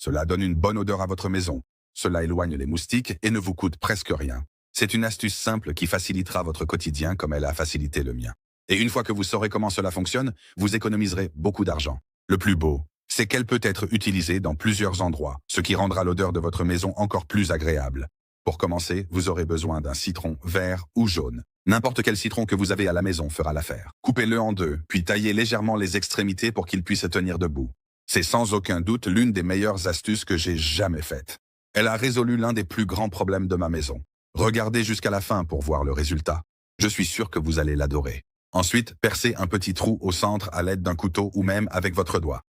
Cela donne une bonne odeur à votre maison. Cela éloigne les moustiques et ne vous coûte presque rien. C'est une astuce simple qui facilitera votre quotidien comme elle a facilité le mien. Et une fois que vous saurez comment cela fonctionne, vous économiserez beaucoup d'argent. Le plus beau, c'est qu'elle peut être utilisée dans plusieurs endroits, ce qui rendra l'odeur de votre maison encore plus agréable. Pour commencer, vous aurez besoin d'un citron vert ou jaune. N'importe quel citron que vous avez à la maison fera l'affaire. Coupez-le en deux, puis taillez légèrement les extrémités pour qu'il puisse tenir debout. C'est sans aucun doute l'une des meilleures astuces que j'ai jamais faites. Elle a résolu l'un des plus grands problèmes de ma maison. Regardez jusqu'à la fin pour voir le résultat. Je suis sûr que vous allez l'adorer. Ensuite, percez un petit trou au centre à l'aide d'un couteau ou même avec votre doigt.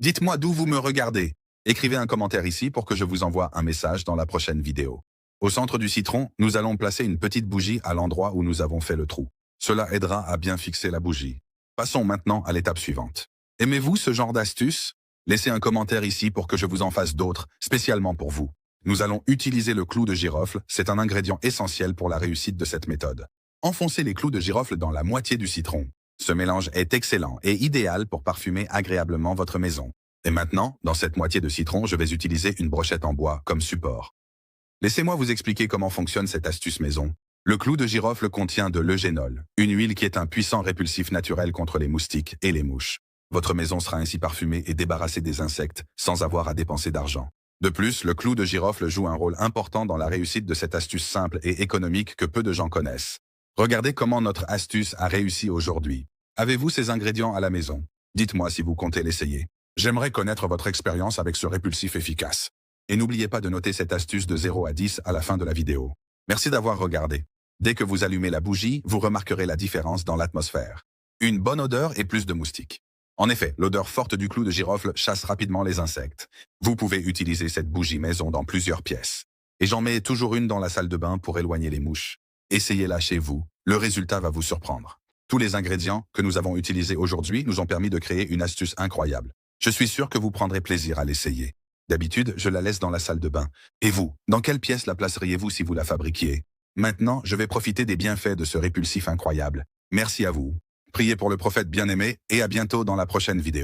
Dites-moi d'où vous me regardez. Écrivez un commentaire ici pour que je vous envoie un message dans la prochaine vidéo. Au centre du citron, nous allons placer une petite bougie à l'endroit où nous avons fait le trou. Cela aidera à bien fixer la bougie. Passons maintenant à l'étape suivante. Aimez-vous ce genre d'astuce? Laissez un commentaire ici pour que je vous en fasse d'autres, spécialement pour vous. Nous allons utiliser le clou de girofle, c'est un ingrédient essentiel pour la réussite de cette méthode. Enfoncez les clous de girofle dans la moitié du citron. Ce mélange est excellent et idéal pour parfumer agréablement votre maison. Et maintenant, dans cette moitié de citron, je vais utiliser une brochette en bois comme support. Laissez-moi vous expliquer comment fonctionne cette astuce maison. Le clou de girofle contient de l'eugénol, une huile qui est un puissant répulsif naturel contre les moustiques et les mouches. Votre maison sera ainsi parfumée et débarrassée des insectes sans avoir à dépenser d'argent. De plus, le clou de girofle joue un rôle important dans la réussite de cette astuce simple et économique que peu de gens connaissent. Regardez comment notre astuce a réussi aujourd'hui. Avez-vous ces ingrédients à la maison? Dites-moi si vous comptez l'essayer. J'aimerais connaître votre expérience avec ce répulsif efficace. Et n'oubliez pas de noter cette astuce de 0 à 10 à la fin de la vidéo. Merci d'avoir regardé. Dès que vous allumez la bougie, vous remarquerez la différence dans l'atmosphère. Une bonne odeur et plus de moustiques. En effet, l'odeur forte du clou de girofle chasse rapidement les insectes. Vous pouvez utiliser cette bougie maison dans plusieurs pièces. Et j'en mets toujours une dans la salle de bain pour éloigner les mouches. Essayez-la chez vous, le résultat va vous surprendre. Tous les ingrédients que nous avons utilisés aujourd'hui nous ont permis de créer une astuce incroyable. Je suis sûr que vous prendrez plaisir à l'essayer. D'habitude, je la laisse dans la salle de bain. Et vous, dans quelle pièce la placeriez-vous si vous la fabriquiez? Maintenant, je vais profiter des bienfaits de ce répulsif incroyable. Merci à vous. Priez pour le prophète bien-aimé et à bientôt dans la prochaine vidéo.